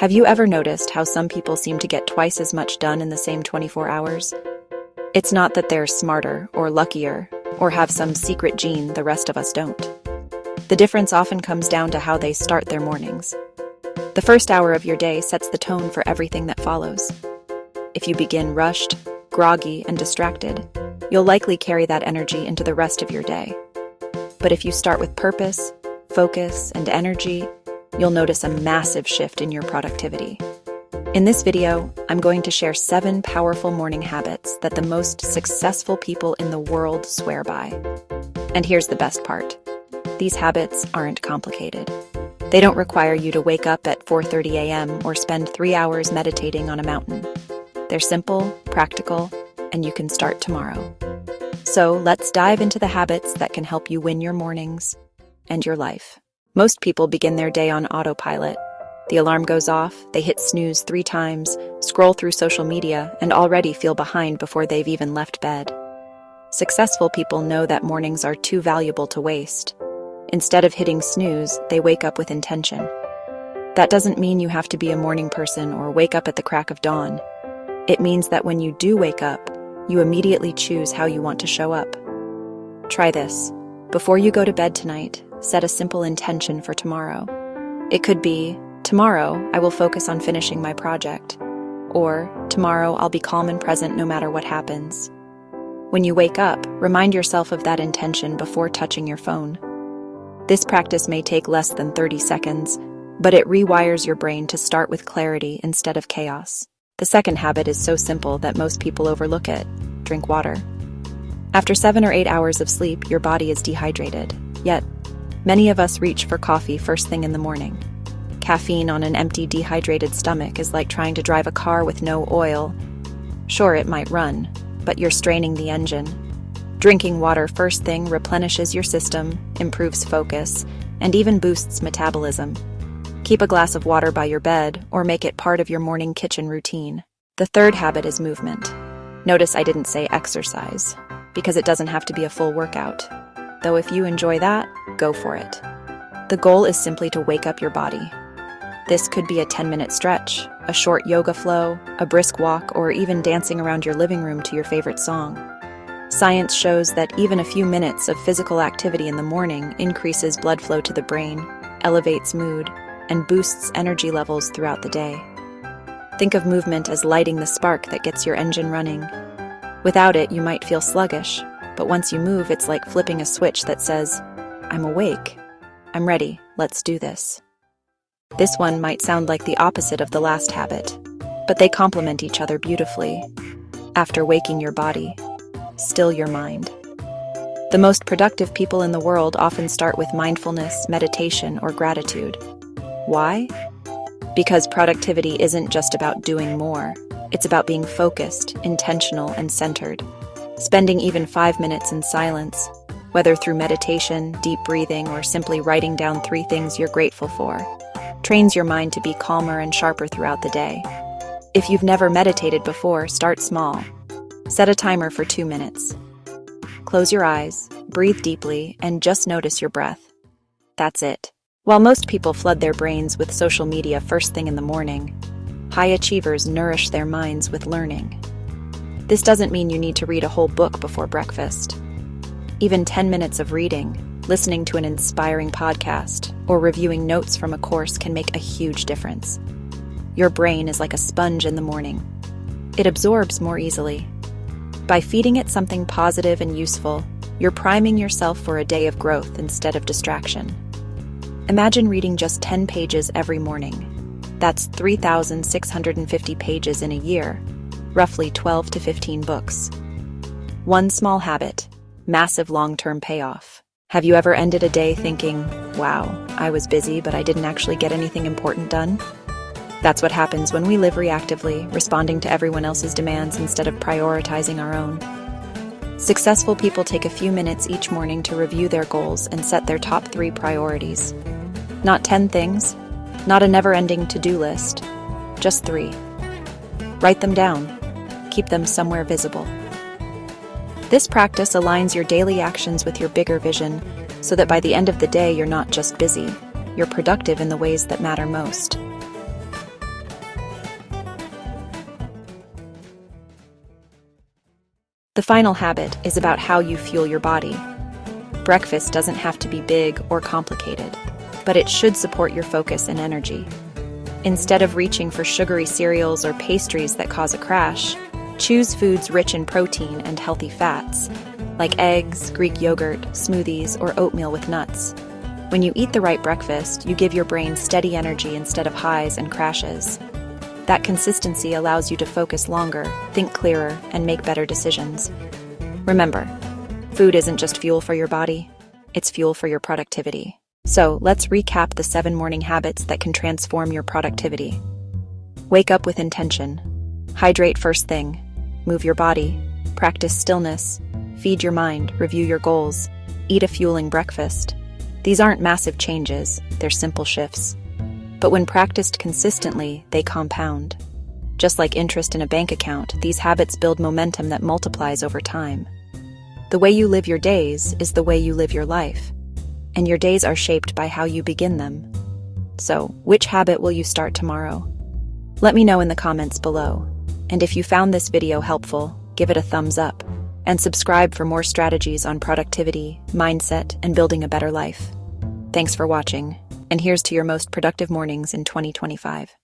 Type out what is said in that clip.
Have you ever noticed how some people seem to get twice as much done in the same 24 hours? It's not that they're smarter or luckier or have some secret gene the rest of us don't. The difference often comes down to how they start their mornings. The first hour of your day sets the tone for everything that follows. If you begin rushed, groggy, and distracted, you'll likely carry that energy into the rest of your day. But if you start with purpose, focus, and energy, you'll notice a massive shift in your productivity. In this video, I'm going to share 7 powerful morning habits that the most successful people in the world swear by. And here's the best part. These habits aren't complicated. They don't require you to wake up at 4:30 a.m. or spend 3 hours meditating on a mountain. They're simple, practical, and you can start tomorrow. So let's dive into the habits that can help you win your mornings and your life. Most people begin their day on autopilot. The alarm goes off, they hit snooze 3 times, scroll through social media, and already feel behind before they've even left bed. Successful people know that mornings are too valuable to waste. Instead of hitting snooze, they wake up with intention. That doesn't mean you have to be a morning person or wake up at the crack of dawn. It means that when you do wake up, you immediately choose how you want to show up. Try this. Before you go to bed tonight, set a simple intention for tomorrow. It could be, tomorrow I will focus on finishing my project. Or, tomorrow I'll be calm and present no matter what happens. When you wake up, remind yourself of that intention before touching your phone. This practice may take less than 30 seconds, but it rewires your brain to start with clarity instead of chaos. The second habit is so simple that most people overlook it. Drink water. After 7 or 8 hours of sleep, your body is dehydrated. Yet, many of us reach for coffee first thing in the morning. Caffeine on an empty, dehydrated stomach is like trying to drive a car with no oil. Sure, it might run, but you're straining the engine. Drinking water first thing replenishes your system, improves focus, and even boosts metabolism. Keep a glass of water by your bed or make it part of your morning kitchen routine. The third habit is movement. Notice I didn't say exercise, because it doesn't have to be a full workout. Though if you enjoy that, go for it. The goal is simply to wake up your body. This could be a 10-minute stretch, a short yoga flow, a brisk walk, or even dancing around your living room to your favorite song. Science shows that even a few minutes of physical activity in the morning increases blood flow to the brain, elevates mood, and boosts energy levels throughout the day. Think of movement as lighting the spark that gets your engine running. Without it, you might feel sluggish, but once you move, it's like flipping a switch that says, I'm awake. I'm ready. Let's do this. This one might sound like the opposite of the last habit, but they complement each other beautifully. After waking your body, still your mind. The most productive people in the world often start with mindfulness, meditation, or gratitude. Why? Because productivity isn't just about doing more. It's about being focused, intentional, and centered. Spending even 5 minutes in silence, whether through meditation, deep breathing, or simply writing down 3 things you're grateful for, trains your mind to be calmer and sharper throughout the day. If you've never meditated before, start small. Set a timer for 2 minutes. Close your eyes, breathe deeply, and just notice your breath. That's it. While most people flood their brains with social media first thing in the morning, high achievers nourish their minds with learning. This doesn't mean you need to read a whole book before breakfast. Even 10 minutes of reading, listening to an inspiring podcast, or reviewing notes from a course can make a huge difference. Your brain is like a sponge in the morning. It absorbs more easily. By feeding it something positive and useful, you're priming yourself for a day of growth instead of distraction. Imagine reading just 10 pages every morning. That's 3,650 pages in a year, roughly 12 to 15 books. One small habit, massive long-term payoff. Have you ever ended a day thinking, wow, I was busy, but I didn't actually get anything important done? That's what happens when we live reactively, responding to everyone else's demands instead of prioritizing our own. Successful people take a few minutes each morning to review their goals and set their top 3 priorities. Not 10 things, not a never-ending to-do list, just 3. Write them down. Keep them somewhere visible. This practice aligns your daily actions with your bigger vision, so that by the end of the day you're not just busy, you're productive in the ways that matter most. The final habit is about how you fuel your body. Breakfast doesn't have to be big or complicated, but it should support your focus and energy. Instead of reaching for sugary cereals or pastries that cause a crash, choose foods rich in protein and healthy fats, like eggs, Greek yogurt, smoothies, or oatmeal with nuts. When you eat the right breakfast, you give your brain steady energy instead of highs and crashes. That consistency allows you to focus longer, think clearer, and make better decisions. Remember, food isn't just fuel for your body, it's fuel for your productivity. So let's recap the 7 morning habits that can transform your productivity. Wake up with intention. Hydrate first thing. Move your body. Practice stillness. Feed your mind. Review your goals. Eat a fueling breakfast. These aren't massive changes, they're simple shifts. But when practiced consistently, they compound. Just like interest in a bank account, these habits build momentum that multiplies over time. The way you live your days is the way you live your life, and your days are shaped by how you begin them. So, which habit will you start tomorrow? Let me know in the comments below. And if you found this video helpful, give it a thumbs up, and subscribe for more strategies on productivity, mindset, and building a better life. Thanks for watching, and here's to your most productive mornings in 2025.